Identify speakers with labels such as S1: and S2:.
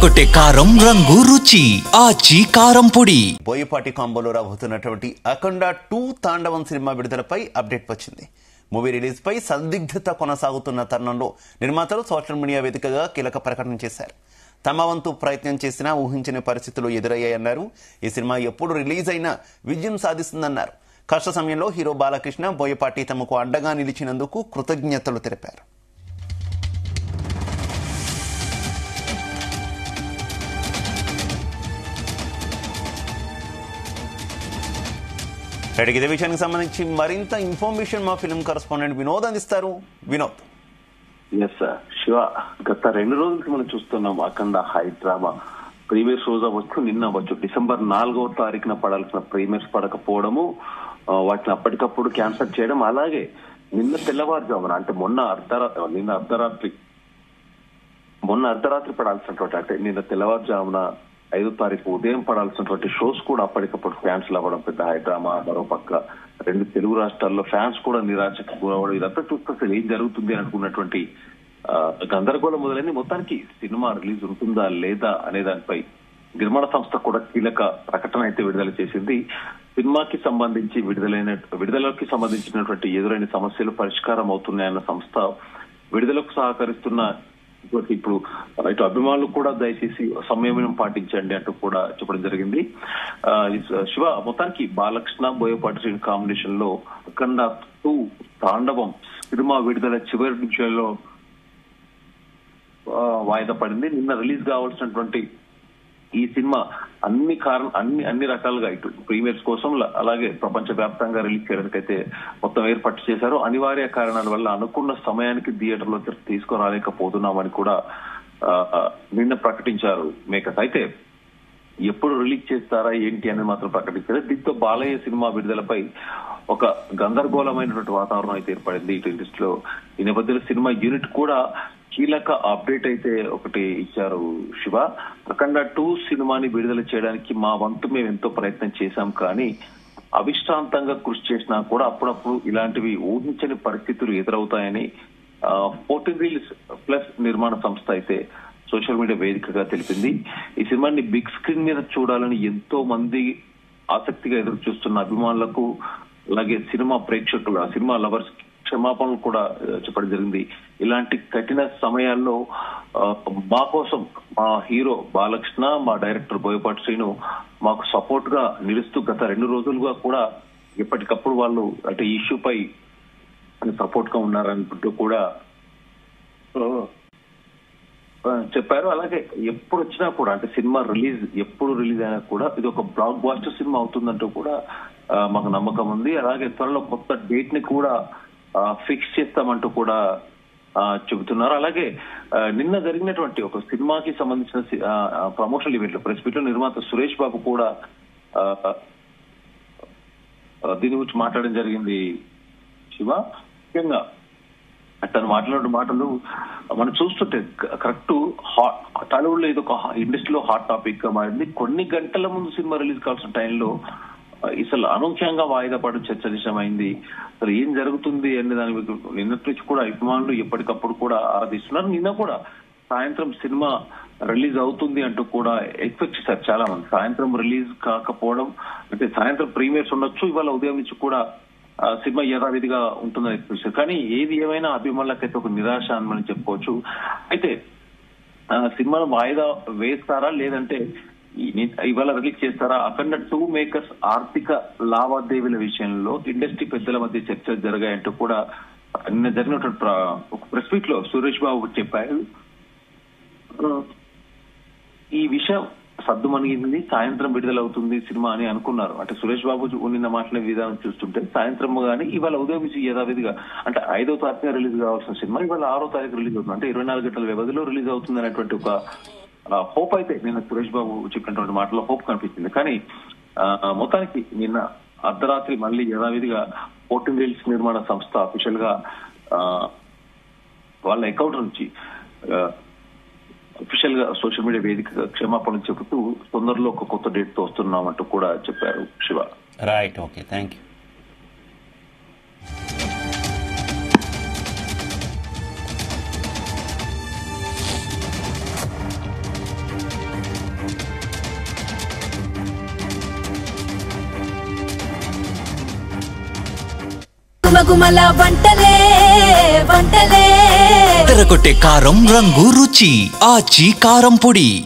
S1: అదరగొట్టే కారం రంగు రుచి ఆచి కారం పొడి.
S2: బోయపాటి కాంబోలో రాబోతున్నటువంటి అఖండ 2 తాండవం సినిమా విడుదలపై అప్డేట్ వచ్చింది. మూవీ రిలీజ్ పై సందిగ్ధత కొనసాగుతున్న తరుణంలో నిర్మాతలు సోషల్ మీడియా వేదికగా కీలక ప్రకటన చేశారు. తమ వంతు ప్రయత్నం చేసినా ఊహించని పరిస్థితులు ఎదురయ్యాయన్నారు. ఈ సినిమా ఎప్పుడు రిలీజ్ అయినా విజయం సాధిస్తుందన్నారు. కష్ట సమయంలో హీరో బాలకృష్ణ, బోయపాటి తమకు అండగా నిలిచినందుకు కృతజ్ఞతలు తెలిపారు. ఇదే విషయానికి సంబంధించి మరింత ఇన్ఫర్మేషన్ మా ఫిల్మ్ కరెస్పాండెంట్ వినోద్ అందిస్తారు. వినోద్.
S3: శివ, గత 2 రోజులకి మనం చూస్తున్నాం అఖండ హై డ్రామా ప్రీమియర్స్ రోజు అవ్వచ్చు, నిన్న అవ్వచ్చు, డిసెంబర్ 4వ తారీఖున పడాల్సిన ప్రీమియర్స్ పడకపోవడము, వాటిని అప్పటికప్పుడు క్యాన్సిల్ చేయడం, అలాగే నిన్న తెల్లవారుజామున అంటే మొన్న అర్ధరాత్రి పడాల్సినటువంటి అంటే నిన్న తెల్లవారుజామున 5వ తారీఖు ఉదయం పడాల్సినటువంటి షోస్ కూడా అప్పటికప్పుడు క్యాన్సిల్ అవ్వడం పెద్ద హైడ్రామా. మరోపక్క 2 తెలుగు రాష్ట్రాల్లో ఫ్యాన్స్ కూడా నిరాశకు గురవడం, ఇదంతా చూస్తే అసలు ఏం జరుగుతుంది అని అనుకున్నటువంటి గందరగోళం మొదలైంది. మొత్తానికి సినిమా రిలీజ్ ఉంటుందా లేదా అనే దానిపై నిర్మాణ సంస్థ కూడా కీలక ప్రకటన అయితే విడుదల చేసింది. సినిమాకి సంబంధించి విడుదలకి సంబంధించినటువంటి ఎదురైన సమస్యలు పరిష్కారం అవుతున్నాయన్న సంస్థ విడుదలకు సహకరిస్తున్న ఇప్పుడు ఇటు అభిమానులు కూడా దయచేసి సంయమనం పాటించండి అంటూ కూడా చెప్పడం జరిగింది. శివ, మొత్తానికి బాలకృష్ణ, బోయపాటి శ్రీని కాంబినేషన్ లో అఖండ 2 తాండవం సినిమా విడుదల చివరి నిమిషాల్లో వాయిదా పడింది. నిన్న రిలీజ్ కావాల్సినటువంటి ఈ సినిమా అన్ని రకాలుగా ఇటు ప్రీమియర్స్ కోసం అలాగే ప్రపంచ వ్యాప్తంగా రిలీజ్ చేయడానికి అయితే మొత్తం ఏర్పాటు చేశారు. అనివార్య కారణాల వల్ల అనుకున్న సమయానికి థియేటర్లో తీసుకురాలేకపోతున్నామని కూడా నిన్న ప్రకటించారు మేకర్స్. అయితే ఎప్పుడు రిలీజ్ చేస్తారా ఏంటి అనేది మాత్రం ప్రకటించారు. దీంతో బాలయ్య సినిమా విడుదలపై ఒక గందరగోళమైనటువంటి వాతావరణం అయితే ఏర్పడింది ఇటు ఇండస్ట్రీలో. ఈ నేపథ్యంలో సినిమా యూనిట్ కూడా కీలక అప్డేట్ అయితే ఒకటి ఇచ్చారు. శివ, అఖండ 2 సినిమాని విడుదల చేయడానికి మా వంతు మేము ఎంతో ప్రయత్నం చేశాం, కానీ అవిశ్రాంతంగా కృషి చేసినా కూడా అప్పుడప్పుడు ఇలాంటివి ఊహించని పరిస్థితులు ఎదురవుతాయని 14 రీల్స్ ప్లస్ నిర్మాణ సంస్థ అయితే సోషల్ మీడియా వేదికగా తెలిపింది. ఈ సినిమాని బిగ్ స్క్రీన్ మీద చూడాలని ఎంతో మంది ఆసక్తిగా ఎదురు చూస్తున్న అభిమానులకు అలాగే సినిమా ప్రేక్షకులు, సినిమా లవర్స్ క్షమాపణలు కూడా చెప్పడం జరిగింది. ఇలాంటి కఠిన సమయాల్లో మా కోసం మా హీరో బాలకృష్ణ, మా డైరెక్టర్ బోయపాటి శ్రీను మాకు సపోర్ట్ గా నిలుస్తూ గత 2 రోజులుగా కూడా ఎప్పటికప్పుడు వాళ్ళు అంటే ఈ ఇష్యూపై సపోర్ట్ గా ఉన్నారనుకుంటూ కూడా చెప్పారు. అలాగే ఎప్పుడు వచ్చినా కూడా అంటే సినిమా ఎప్పుడు రిలీజ్ అయినా కూడా ఇది ఒక బ్లాక్ బాస్టర్ సినిమా అవుతుందంటూ కూడా మాకు నమ్మకం ఉంది. అలాగే త్వరలో కొత్త డేట్ ని కూడా ఫిక్స్ చేస్తామంటూ కూడా చెబుతున్నారు. అలాగే నిన్న జరిగినటువంటి ఒక సినిమాకి సంబంధించిన ప్రమోషనల్ ఈవెంట్ లో ప్రెస్ మీట్ లో నిర్మాత సురేష్ బాబు కూడా దీని గురించి మాట్లాడడం జరిగింది. శివ, ముఖ్యంగా తను మాట్లాడిన మాటలు మనం చూస్తుంటే కరెక్ట్ టాలీవుడ్ లో ఇది ఒక ఇండస్ట్రీలో హాట్ టాపిక్ గా మారింది. కొన్ని గంటల ముందు సినిమా రిలీజ్ కావాల్సిన టైంలో అసలు అనూహ్యంగా వాయిదా పడడం చర్చనీయమైంది. అసలు ఏం జరుగుతుంది అనే దాని నిన్నటి నుంచి కూడా అభిమానులు ఎప్పటికప్పుడు కూడా ఆరాధిస్తున్నారు. నిన్న కూడా సాయంత్రం సినిమా రిలీజ్ అవుతుంది అంటూ కూడా ఎక్స్పెక్ట్ చేశారు చాలా మంది. సాయంత్రం రిలీజ్ కాకపోవడం అంటే సాయంత్రం ప్రీమియర్స్ ఉండొచ్చు, ఇవాళ ఉదయం నుంచి కూడా సినిమా యథావిధిగా ఉంటుందని ఎక్స్పెక్ట్ చేశారు. కానీ ఏది ఏమైనా అభిమానులకైతే ఒక నిరాశ అని మనం చెప్పుకోవచ్చు. అయితే సినిమాను వాయిదా వేస్తారా లేదంటే ఇవాళ రిలీజ్ చేస్తారా? అఖండ 2 మేకర్స్ ఆర్థిక లావాదేవీల విషయంలో ఇండస్ట్రీ పెద్దల మధ్య చర్చలు జరిగాయంటూ కూడా నిన్న జరిగినటువంటి ఒక ప్రెస్ మీట్ లో సురేష్ బాబు చెప్పారు. ఈ విషయం సద్దుమణిగింది, సాయంత్రం విడుదలవుతుంది సినిమా అని అనుకున్నారు. అంటే సురేష్ బాబు నిన్న మాట్లాడే విధానం చూస్తుంటే సాయంత్రం కానీ ఇవాళ ఉదయం యథావిధిగా అంటే 5వ తారీఖున రిలీజ్ కావాల్సిన సినిమా ఇవాళ 6వ తారీఖు రిలీజ్ అవుతుంది. అంటే 24 గంటల వ్యవధిలో రిలీజ్ అవుతుంది అనేటువంటి ఒక హోప్ అయితే నిన్న సురేష్ బాబు చెప్పినటువంటి మాటలో హోప్ కనిపించింది. కానీ మొత్తానికి నిన్న అర్ధరాత్రి మళ్ళీ యథావిధిగా 14 రీల్స్ నిర్మాణ సంస్థ అఫీషియల్ గా వాళ్ళ అకౌంట్ నుంచి అఫీషియల్ గా సోషల్ మీడియా వేదికగా క్షమాపణలు చెబుతూ తొందరలో ఒక కొత్త డేట్ తో వస్తున్నామంటూ కూడా చెప్పారు. Shiva,
S2: right, okay, thank you.
S4: గుమగుమల వంటలే వంటలే
S1: తెరకొట్టే కారం రంగు రుచి ఆచి కారం పొడి.